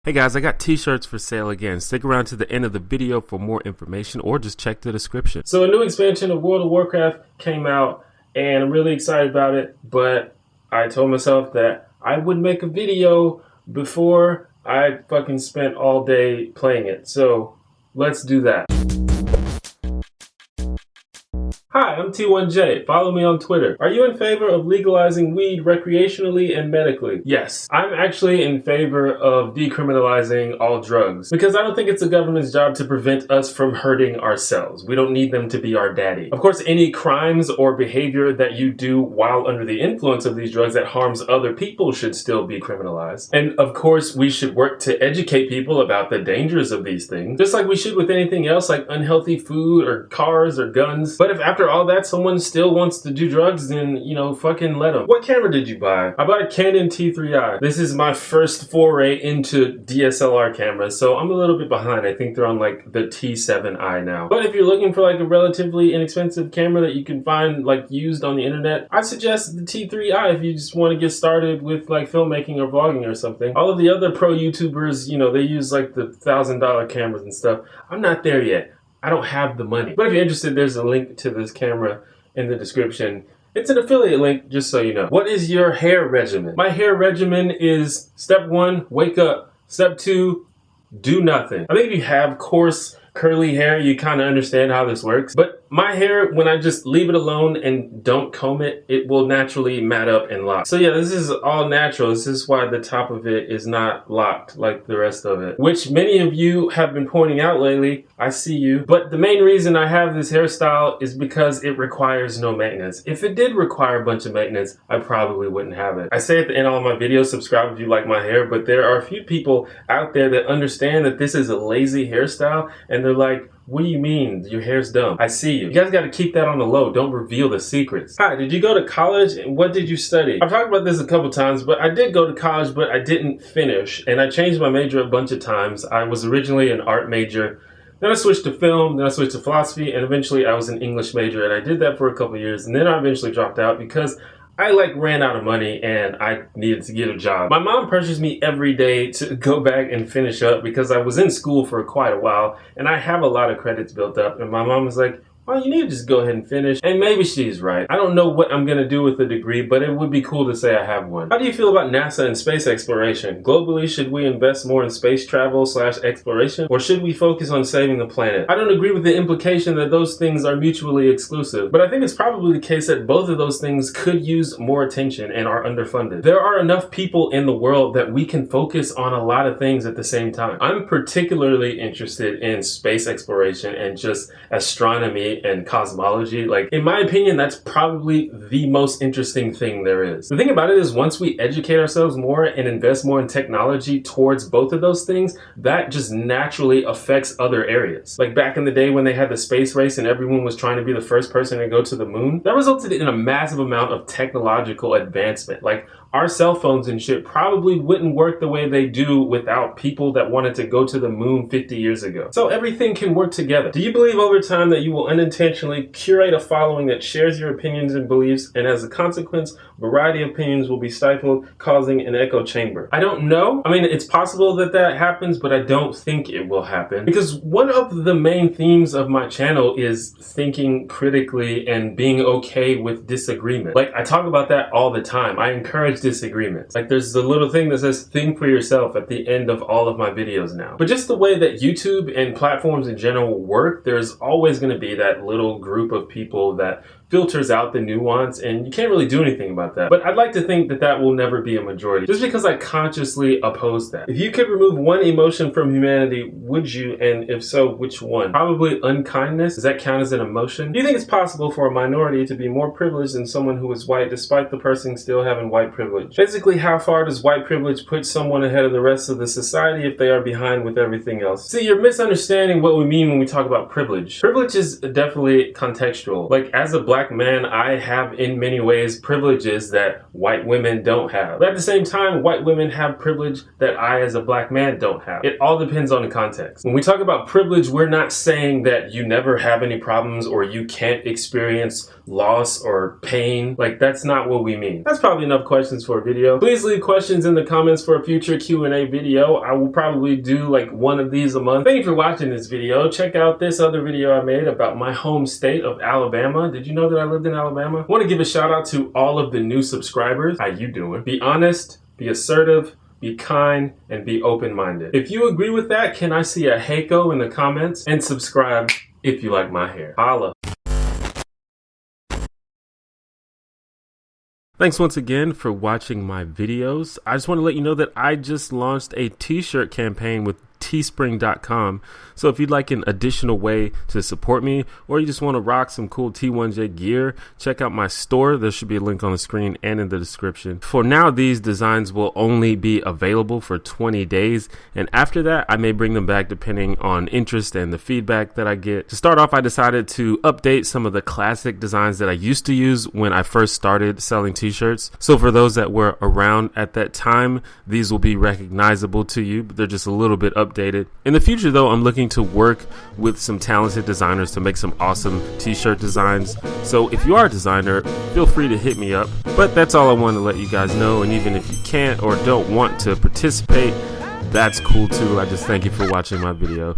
Hey guys, I got t-shirts for sale again. Stick around to the end of the video for more information or just check the description. So a new expansion of World of Warcraft came out and I'm really excited about it, but I told myself that I would make a video before I fucking spent all day playing it. So let's do that. Hi, I'm T1J. Follow me on Twitter. Are you in favor of legalizing weed recreationally and medically? Yes. I'm actually in favor of decriminalizing all drugs because I don't think it's the government's job to prevent us from hurting ourselves. We don't need them to be our daddy. Of course, any crimes or behavior that you do while under the influence of these drugs that harms other people should still be criminalized. And of course, we should work to educate people about the dangers of these things, just like we should with anything else like unhealthy food or cars or guns. But if after all that someone still wants to do drugs, then fucking let them. What camera did you buy? I bought a Canon T3i. This is my first foray into DSLR cameras, so I'm a little bit behind. I think they're on like the T7i now. But if you're looking for like a relatively inexpensive camera that you can find like used on the internet, I suggest the T3i if you just want to get started with like filmmaking or vlogging or something. All of the other pro YouTubers, they use like the $1,000 cameras and stuff. I'm not there yet. I don't have the money. But if you're interested, there's a link to this camera in the description. It's an affiliate link, just so you know. What is your hair regimen? My hair regimen is step 1, wake up. Step 2, do nothing. I think if you have coarse, curly hair, you kind of understand how this works. But my hair, when I just leave it alone and don't comb it, it will naturally mat up and lock. So yeah, this is all natural. This is why the top of it is not locked like the rest of it, which many of you have been pointing out lately. I see you. But the main reason I have this hairstyle is because it requires no maintenance. If it did require a bunch of maintenance, I probably wouldn't have it. I say at the end of all my videos, subscribe if you like my hair, but there are a few people out there that understand that this is a lazy hairstyle and they're like, what do you mean? Your hair's dumb. I see you. You guys got to keep that on the low. Don't reveal the secrets. Hi, did you go to college and what did you study? I've talked about this a couple times, but I did go to college, but I didn't finish. And I changed my major a bunch of times. I was originally an art major. Then I switched to film, then I switched to philosophy, and eventually I was an English major. And I did that for a couple of years. And then I eventually dropped out because I ran out of money and I needed to get a job. My mom pressures me every day to go back and finish up because I was in school for quite a while and I have a lot of credits built up. And my mom was like, well, you need to just go ahead and finish. And maybe she's right. I don't know what I'm gonna do with the degree, but it would be cool to say I have one. How do you feel about NASA and space exploration? Globally, should we invest more in space travel / exploration? Or should we focus on saving the planet? I don't agree with the implication that those things are mutually exclusive, but I think it's probably the case that both of those things could use more attention and are underfunded. There are enough people in the world that we can focus on a lot of things at the same time. I'm particularly interested in space exploration and just astronomy and cosmology. Like, in my opinion, that's probably the most interesting thing there is. The thing about it is once we educate ourselves more and invest more in technology towards both of those things, that just naturally affects other areas. Like back in the day when they had the space race and everyone was trying to be the first person to go to the moon, that resulted in a massive amount of technological advancement. Like, our cell phones and shit probably wouldn't work the way they do without people that wanted to go to the moon 50 years ago. So everything can work together. Do you believe over time that you will unintentionally curate a following that shares your opinions and beliefs, and as a consequence, a variety of opinions will be stifled, causing an echo chamber? I don't know. I mean, it's possible that that happens, but I don't think it will happen. Because one of the main themes of my channel is thinking critically and being okay with disagreement. Like, I talk about that all the time. I encourage disagreements. Like, there's a little thing that says think for yourself at the end of all of my videos now. But just the way that YouTube and platforms in general work, there's always going to be that little group of people that filters out the nuance, and you can't really do anything about that. But I'd like to think that that will never be a majority, just because I consciously oppose that. If you could remove one emotion from humanity, would you? And if so, which one? Probably unkindness. Does that count as an emotion? Do you think it's possible for a minority to be more privileged than someone who is white, despite the person still having white privilege? Basically, how far does white privilege put someone ahead of the rest of the society if they are behind with everything else? See, you're misunderstanding what we mean when we talk about privilege. Privilege is definitely contextual. Like, as a black black man, I have in many ways privileges that white women don't have. But at the same time, white women have privilege that I as a black man don't have. It all depends on the context. When we talk about privilege, we're not saying that you never have any problems or you can't experience loss or pain. Like, that's not what we mean. That's probably enough questions for a video. Please leave questions in the comments for a future Q&A video. I will probably do like one of these a month. Thank you for watching this video. Check out this other video I made about my home state of Alabama. Did you know that I lived in Alabama? I want to give a shout out to all of the new subscribers. How you doing? Be honest, be assertive, be kind, and be open-minded. If you agree with that, can I see a Heiko in the comments? And subscribe if you like my hair. Holla. Thanks once again for watching my videos. I just want to let you know that I just launched a t-shirt campaign with teespring.com. So if you'd like an additional way to support me, or you just want to rock some cool T1J gear, check out my store. There should be a link on the screen and in the description. For now, these designs will only be available for 20 days. And after that, I may bring them back depending on interest and the feedback that I get. To start off, I decided to update some of the classic designs that I used to use when I first started selling t-shirts. So for those that were around at that time, these will be recognizable to you, but they're just a little bit updated. In the future though, I'm looking to work with some talented designers to make some awesome t-shirt designs. So if you are a designer, feel free to hit me up. But that's all I wanted to let you guys know, and even if you can't or don't want to participate, that's cool too. I just thank you for watching my video.